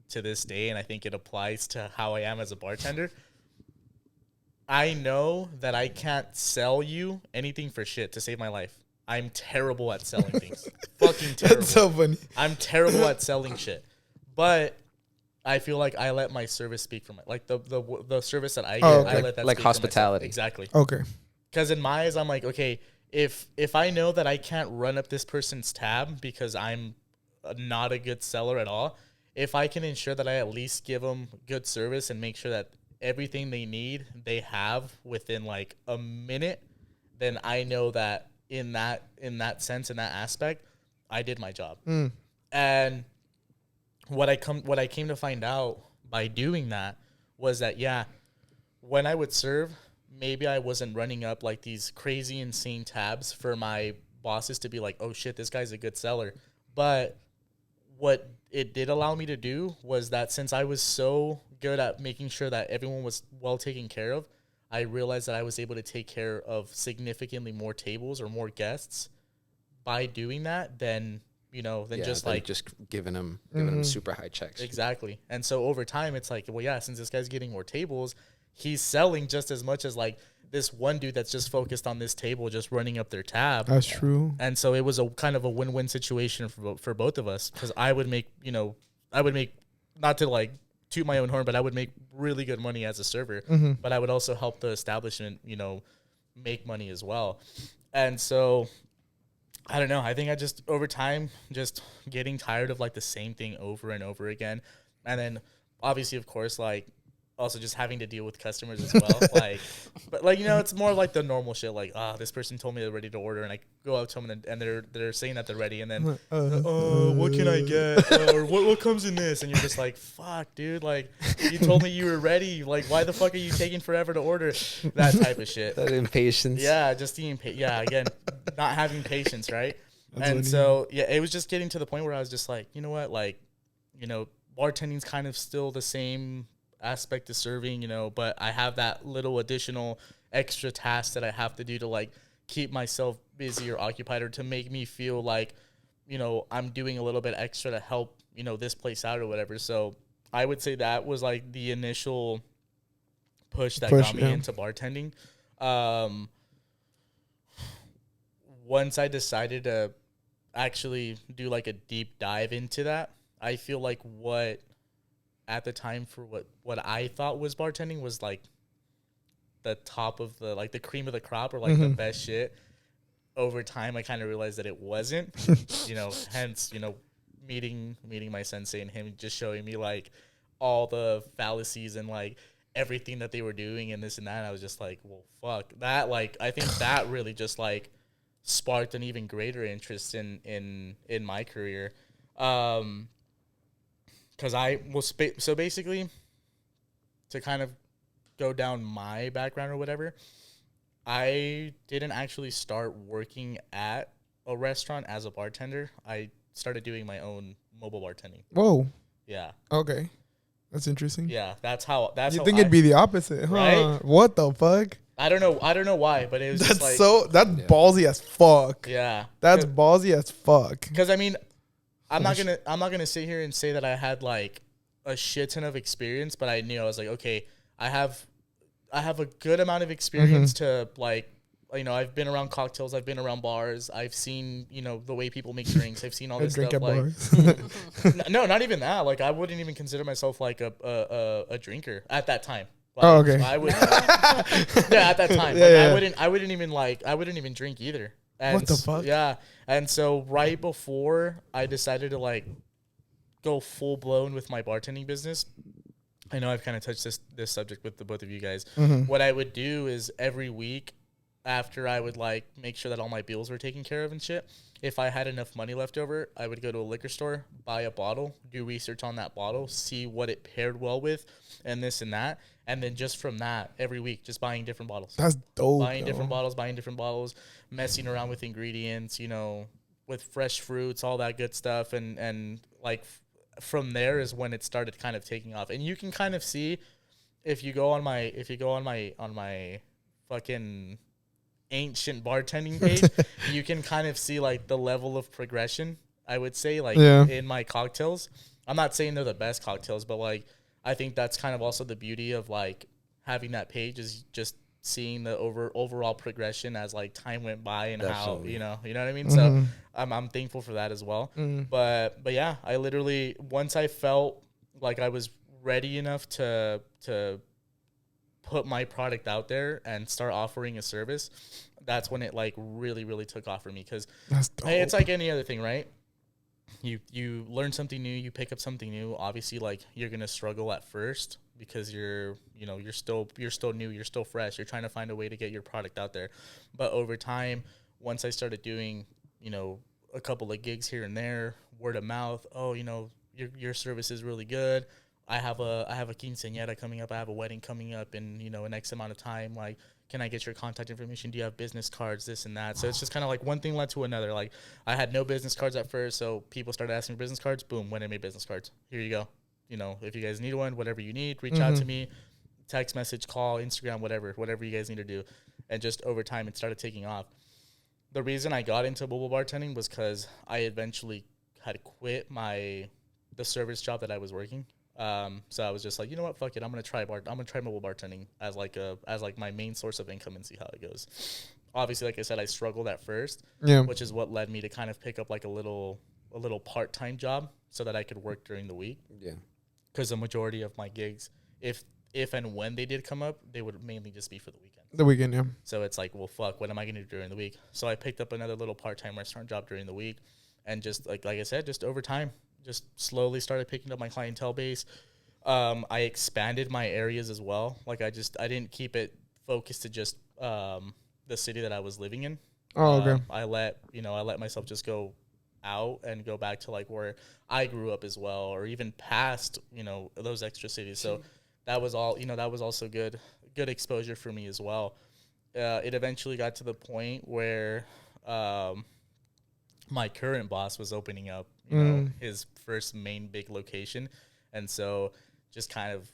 to this day, and I think it applies to how I am as a bartender. I know that I can't sell you anything for shit to save my life. I'm terrible at selling things. Fucking terrible. That's so funny. I'm terrible at selling shit. But I feel like I let my service speak for my, like the service that I get, okay. I let that Like speak for myself. hospitality. Exactly. Okay. Because in my eyes, I'm like, okay, if I know that I can't run up this person's tab because I'm not a good seller at all, if I can ensure that I at least give them good service and make sure that everything they need they have within like a minute, then I know that in that sense, in that aspect, I did my job. And what I came to find out by doing that was that, yeah, when I would serve, maybe I wasn't running up like these crazy insane tabs for my bosses to be like, oh shit, this guy's a good seller. But what it did allow me to do was that since I was so good at making sure that everyone was well taken care of, I realized that I was able to take care of significantly more tables or more guests by doing that than, just than like, just giving them super high checks. exactly. And so over time, it's like, well, yeah, since this guy's getting more tables, he's selling just as much as like this one dude that's just focused on this table, just running up their tab. That's true. And so it was a kind of a win-win situation for both of us, because I would make, not to like toot my own horn, but I would make really good money as a server, but I would also help the establishment, make money as well. And so I don't know. I think I just, over time, just getting tired of like the same thing over and over again. And then obviously, of course, like also just having to deal with customers as well. But it's more like the normal shit. Like, this person told me they're ready to order, and I go up to them and they're saying that they're ready, and then, what can I get? Or what comes in this? And you're just like, fuck, dude. Like, you told me you were ready. Like, why the fuck are you taking forever to order? That type of shit. That impatience. Yeah, just the again, not having patience, right? That's and funny. so it was just getting to the point where I was just like, you know what, like, bartending's kind of still the same aspect of serving, but I have that little additional extra task that I have to do to like keep myself busy or occupied, or to make me feel like, I'm doing a little bit extra to help, this place out or whatever. So I would say that was like the initial push that got me into bartending. Once I decided to actually do like a deep dive into that, I feel like at the time for what I thought was bartending was like the top of the, like the cream of the crop, or like the best shit. Over time, I kind of realized that it wasn't, hence, meeting my sensei and him just showing me like all the fallacies and like everything that they were doing and this and that. And I was just like, well, fuck that. Like, I think that really just like sparked an even greater interest in my career. Because so basically, to kind of go down my background or whatever, I didn't actually start working at a restaurant as a bartender. I started doing my own mobile bartending. Whoa. Yeah. Okay. That's interesting. Yeah, that's how. You think it'd be the opposite, huh? Right? What the fuck? I don't know why, but it was just like, that's ballsy as fuck. yeah. That's ballsy as fuck. Because I mean, I'm not gonna sit here and say that I had like a shit ton of experience, but I knew, I was like, okay, I have a good amount of experience to like, I've been around cocktails, I've been around bars, I've seen, the way people make drinks, I've seen all this drink stuff. at Like, no, not even that. Like, I wouldn't even consider myself like a drinker at that time. Like, Oh, okay. I would, yeah, at that time. Yeah, Like, yeah. I wouldn't even drink either. And What the fuck? Yeah, and so right before I decided to like go full blown with my bartending business, I know I've kind of touched this subject with the both of you guys. What I would do is every week, after I would like make sure that all my bills were taken care of and shit, if I had enough money left over, I would go to a liquor store, buy a bottle, do research on that bottle, see what it paired well with, and this and that. And then just from that, every week, just buying different bottles. That's dope. Buying different bottles, messing around with ingredients, with fresh fruits, all that good stuff. And like from there is when it started kind of taking off. And you can kind of see if you go on my fucking ancient bartending page, you can kind of see like the level of progression, I would say, like in my cocktails. I'm not saying they're the best cocktails, but like I think that's kind of also the beauty of like having that page, is just seeing the overall progression as like time went by and Definitely. how you know what I mean. So I'm thankful for that as well. But yeah, I literally, once I felt like I was ready enough to put my product out there and start offering a service, that's when it like really took off for me. Because hey, it's like any other thing, right? You learn something new, you pick up something new. Obviously, like, you're gonna struggle at first because you're still new, you're still fresh, you're trying to find a way to get your product out there. But over time, once I started doing a couple of gigs here and there, word of mouth, your service is really good. I have a quinceañera coming up, I have a wedding coming up in an X amount of time, like, can I get your contact information? Do you have business cards? This and that. So it's just kind of like one thing led to another. Like I had no business cards at first, so people started asking for business cards. Boom, went and made business cards. Here you go. You know, if you guys need one, whatever you need, reach out to me, text message, call, Instagram, whatever you guys need to do. And just over time, it started taking off. The reason I got into mobile bartending was because I eventually had quit the service job that I was working. So I was just like, you know what, fuck it, I'm gonna try mobile bartending as like my main source of income and see how it goes. Obviously, like I said, I struggled at first, which is what led me to kind of pick up like a little part-time job so that I could work during the week. Yeah, because the majority of my gigs, if and when they did come up, they would mainly just be for the weekend. The weekend, yeah. So it's like, well, fuck, what am I going to do during the week? So I picked up another little part-time restaurant job during the week. And just like I said, just over time, just slowly started picking up my clientele base. I expanded my areas as well. Like I didn't keep it focused to just the city that I was living in. Oh, okay. I let myself just go out and go back to like where I grew up as well, or even past, those extra cities. So that was all, that was also good exposure for me as well. It eventually got to the point where my current boss was opening up, his first main big location. And so just kind of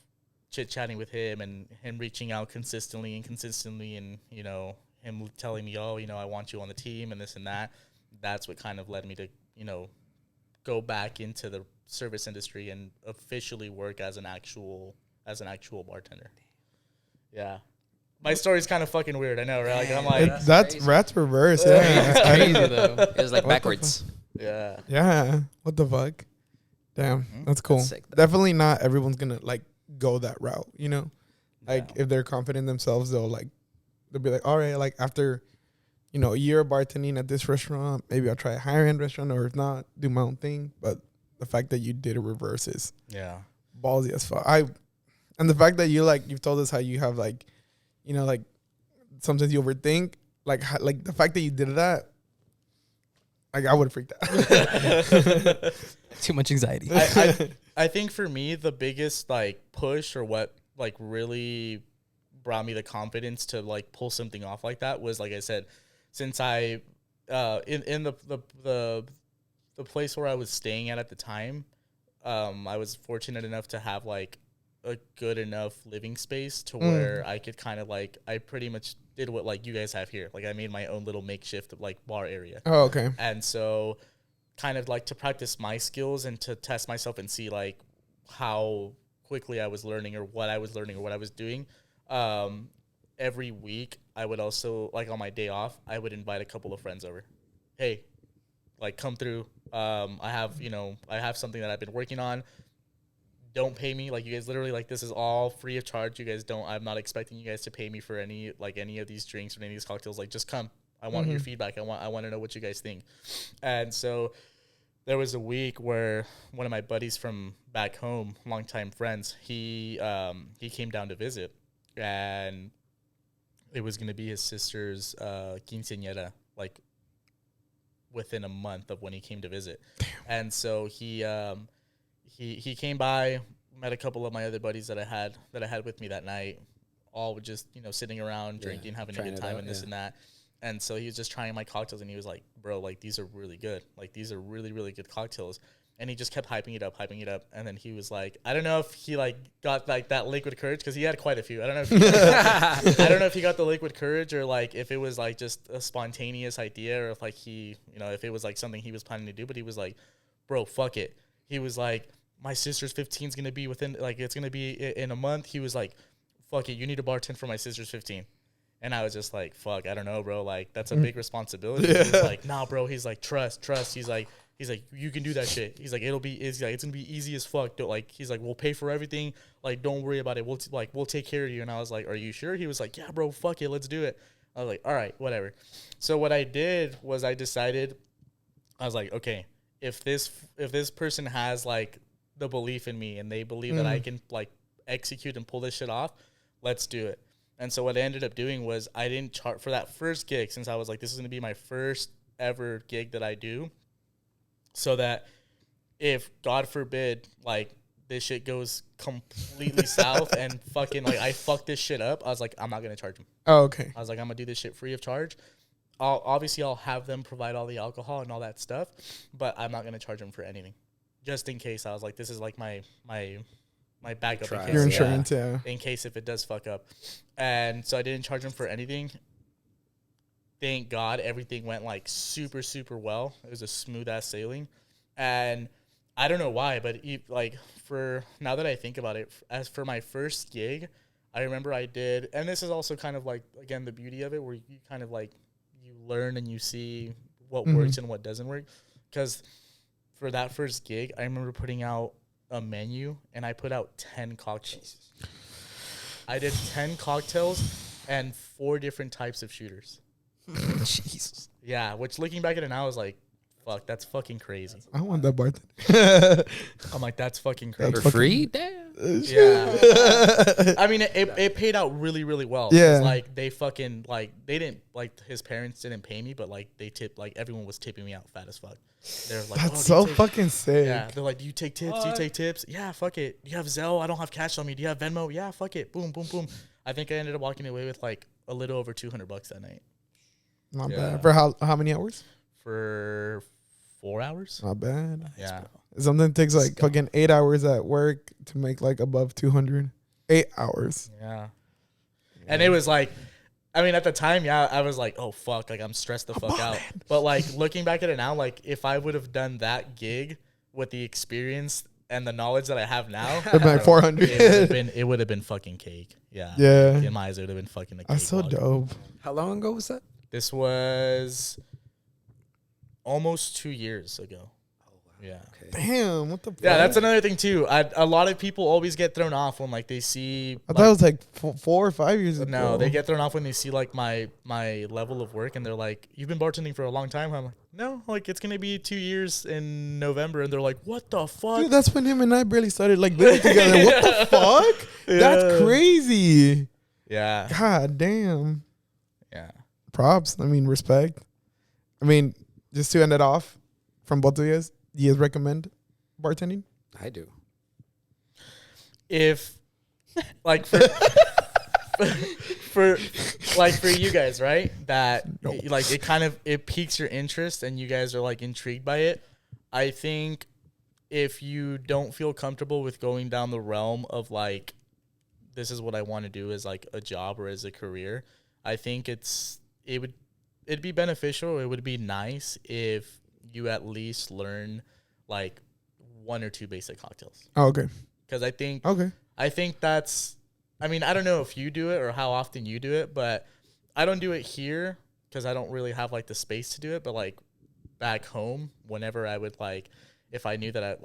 chit-chatting with him and him reaching out consistently and, him telling me, oh, I want you on the team and this and that. That's what kind of led me to, go back into the service industry and officially work as an actual bartender. Yeah. My story's kind of fucking weird. I know, right? Like, I'm like, that's rats reverse. Yeah. It's crazy though. it was like backwards. yeah. Yeah. What the fuck? Damn. That's cool. That's sick, though. Definitely not everyone's gonna like go that route, Like Yeah. if they're confident in themselves, they'll be like, all right, like after, a year of bartending at this restaurant, maybe I'll try a higher end restaurant, or if not, do my own thing. But the fact that you did a reverse is ballsy as fuck. And the fact that you've told us how you have sometimes you overthink, like the fact that you did that, like I would have freaked out. Too much anxiety. I think for me, the biggest push or what really brought me the confidence to pull something off like that was, like I said, since I in the place where I was staying at the time, I was fortunate enough to have a good enough living space to where I could kind of I pretty much did what you guys have here. I made my own little makeshift bar area. Oh, okay. And so kind of to practice my skills and to test myself and see how quickly I was learning or what I was learning or what I was doing. Every week I would also on my day off, I would invite a couple of friends over. Hey, come through. I have something that I've been working on. Don't pay me. You guys literally this is all free of charge. You guys I'm not expecting you guys to pay me for any of these drinks or any of these cocktails. Just come. I want your feedback. I want to know what you guys think. And so there was a week where one of my buddies from back home, longtime friends, he came down to visit, and it was going to be his sister's quinceañera, within a month of when he came to visit. Damn. And so he came by, met a couple of my other buddies that I had with me that night, all just sitting around drinking, having a good time, and this and that. And so he was just trying my cocktails, and he was like, bro, these are really good. These are really, really good cocktails. And he just kept hyping it up. And then he was like, I don't know if he got that liquid courage, because he had quite a few. I don't know if he got the liquid courage, or if it was just a spontaneous idea, or if he, if it was something he was planning to do. But he was like, bro, fuck it. He was like, my sister's 15 is going to be within, it's going to be in a month. He was like, fuck it, you need to bartend for my sister's 15. And I was just like, fuck, I don't know, bro. That's a big responsibility. Yeah. He's like, nah, bro. He's like, trust. He's like, you can do that shit. He's like, it's going to be easy as fuck. He's like, we'll pay for everything. Don't worry about it. We'll take care of you. And I was like, are you sure? He was like, yeah, bro, fuck it. Let's do it. I was like, all right, whatever. So what I did was I was like, okay, if this person has the belief in me and they believe that I can execute and pull this shit off, let's do it. And so what I ended up doing was I didn't charge for that first gig, since I was like, this is going to be my first ever gig that I do, so that if God forbid this shit goes completely south and fucking like I fuck this shit up, I was like, I'm not gonna charge them. Oh, okay. I was like, I'm gonna do this shit free of charge. I'll have them provide all the alcohol and all that stuff, but I'm not gonna charge them for anything, just in case. I was like, this is like my backup in case, Your insurance, yeah. in case if it does fuck up. And so I didn't charge them for anything. Thank God everything went like super, super well. It was a smooth ass sailing. And I don't know why, but like for now that I think about it, as for my first gig, I remember I did, and this is also kind of like, again, the beauty of it, where you kind of like, you learn and you see what works and what doesn't work. Because for that first gig, I remember putting out a menu and I put out 10 cocktails. I did 10 cocktails and 4 different types of shooters. Jesus. Yeah, which looking back at it now, I was like, fuck, that's fucking crazy. I want that bartender. I'm like, that's fucking crazy. For free? Damn. Yeah. I mean, it paid out really, really well. Yeah. Like, they fucking, like, they didn't, like, his parents didn't pay me, but, like, they tipped, like, everyone was tipping me out fat as fuck. They're like, That's do you so take-" fucking sick. Yeah. They're like, do you take tips? Do you take tips? Yeah, fuck it. Do you have Zelle? I don't have cash on me. Do you have Venmo? Yeah, fuck it. Boom, boom, boom. I think I ended up walking away with, like, a little over $200 that night. Not Yeah. bad. For how many hours? For 4 hours? Not bad. Yeah. Something takes like fucking 8 hours at work to make like above 200. 8 hours. Yeah. And it was like, I mean, at the time, yeah, I was like, oh, fuck, like, I'm stressed the fuck out. But, like, looking back at it now, like, if I would have done that gig with the experience and the knowledge that I have now, It'd be like 400. it would have been fucking cake. Yeah. Yeah. In my eyes, it would have been fucking a cake. That's so dope. How long ago was that? This was almost 2 years ago. Yeah. Okay. Damn, what the fuck? Yeah, that's another thing too. A lot of people always get thrown off when like they see. I thought it was like 4 or 5 years ago. No, they get thrown off when they see like my level of work, and they're like, "You've been bartending for a long time." I'm like, "No, like it's gonna be 2 years in November," and they're like, "What the fuck?" Dude, that's when him and I barely started like living together. What the fuck? That's crazy. Yeah, God damn. yeah. Props. I mean, respect. I mean, just to end it off, from both of you guys, do you guys recommend bartending? I do. If like for for you guys, right? That like it piques your interest and you guys are like intrigued by it. I think if you don't feel comfortable with going down the realm of like, this is what I want to do as like a job or as a career, I think it'd be beneficial. It would be nice if you at least learn like 1 or 2 basic cocktails. Oh, okay. Because I think that's, I mean, I don't know if you do it or how often you do it, but I don't do it here because I don't really have like the space to do it. But like back home, whenever I would like, if I knew that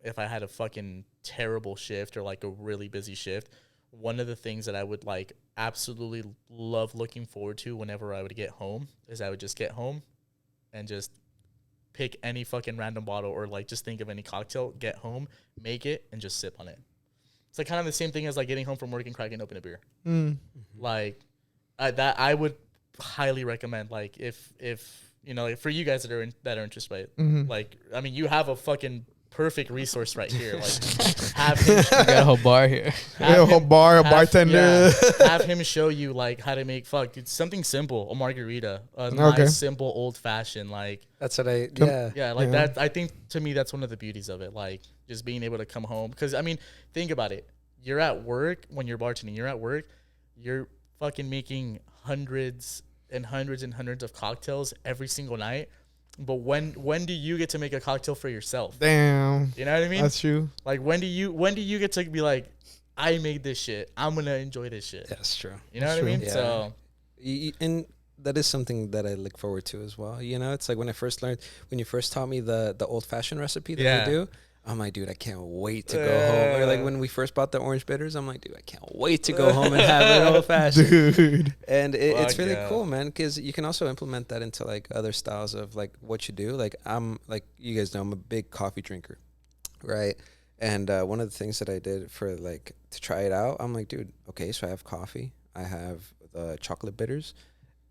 if I had a fucking terrible shift or like a really busy shift, one of the things that I would like absolutely love looking forward to whenever I would get home is I would just get home and just pick any fucking random bottle or like just think of any cocktail, get home, make it, and just sip on it. It's like kind of the same thing as like getting home from work and cracking open a beer. Like that I would highly recommend. Like if you know, like for you guys that are interested by it, like I mean, you have a fucking perfect resource right here. Like have him We got a whole bar here. A whole bar, a bartender. have him show you like how to make it's something simple, a margarita, a nice simple old fashioned like. That's what I That. I think to me that's one of the beauties of it, like just being able to come home. Because I mean, think about it. You're at work when you're bartending. You're at work. You're fucking making hundreds and hundreds and hundreds of cocktails every single night. But when do you get to make a cocktail for yourself? Damn. You know what I mean? That's true. Like when do you get to be like, I made this shit. I'm gonna enjoy this shit. That's true. You know what I mean? Yeah. So And that is something that I look forward to as well. You know, it's like when you first taught me the old fashioned recipe that we do, I'm like, dude, I can't wait to go home. Or like when we first bought the orange bitters, I'm like, dude, I can't wait to go home and have an old fashioned. Dude. And it's really cool, man, because you can also implement that into like other styles of like what you do. Like like you guys know, I'm a big coffee drinker, right? And one of the things that I did for like to try it out, I'm like, dude, okay, so I have coffee, I have the chocolate bitters,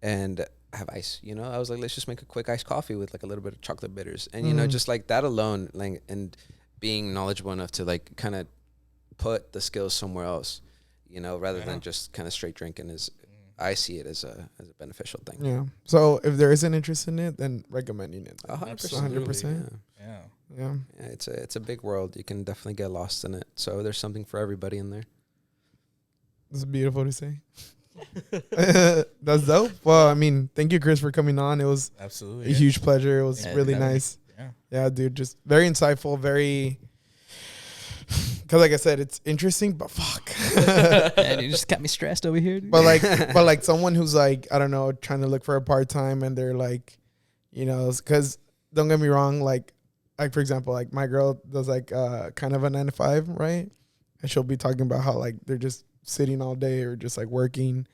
and I have ice. You know, I was like, let's just make a quick iced coffee with like a little bit of chocolate bitters, and you know, just like that alone, like and being knowledgeable enough to like kind of put the skills somewhere else, you know, rather than just kind of straight drinking is, I see it as a beneficial thing. Yeah. So if there is an interest in it, then recommending it. 100%. 100%. Yeah. Yeah. Yeah, it's a big world. You can definitely get lost in it. So there's something for everybody in there. That's beautiful to say. That's dope. Well, I mean, thank you, Chris, for coming on. It was Absolutely. a huge pleasure. It was Yeah, really definitely. nice. Yeah. Yeah, dude, just very insightful, very. Because, like I said, it's interesting, but fuck. And you just got me stressed over here. Dude. but like someone who's like, I don't know, trying to look for a part time, and they're like, you know, because don't get me wrong, like for example, like my girl does like kind of a 9 to 5, right? And she'll be talking about how like they're just sitting all day or just like working.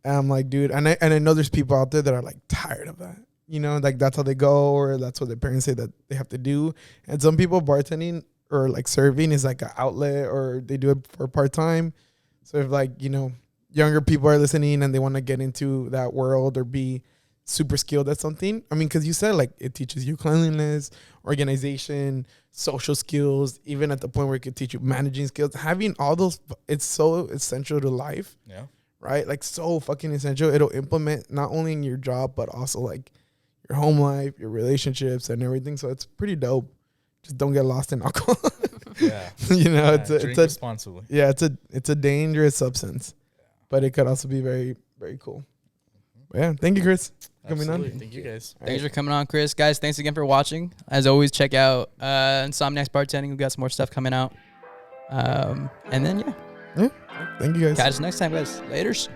And I'm like, dude, and I know there's people out there that are like tired of that. You know, like that's how they go, or that's what their parents say that they have to do. And some people bartending or like serving is like an outlet, or they do it for part time. So if like, you know, younger people are listening and they want to get into that world or be super skilled at something. I mean, because you said like it teaches you cleanliness, organization, social skills, even at the point where it could teach you managing skills. Having all those, it's so essential to life. Yeah. Right? Like so fucking essential. It'll implement not only in your job, but also like your home life, your relationships and everything. So it's pretty dope. Just don't get lost in alcohol. Yeah. You know, Drink it's a responsibly. yeah, it's a dangerous substance, but it could also be very, very cool. But yeah, thank you, Chris, for coming on. Absolutely. Thank you guys. Thanks for coming on, Chris. Guys, thanks again for watching. As always, check out Insomniacs Bartending. We've got some more stuff coming out. And then, yeah. Thank you guys. Catch us next time, guys. Laters.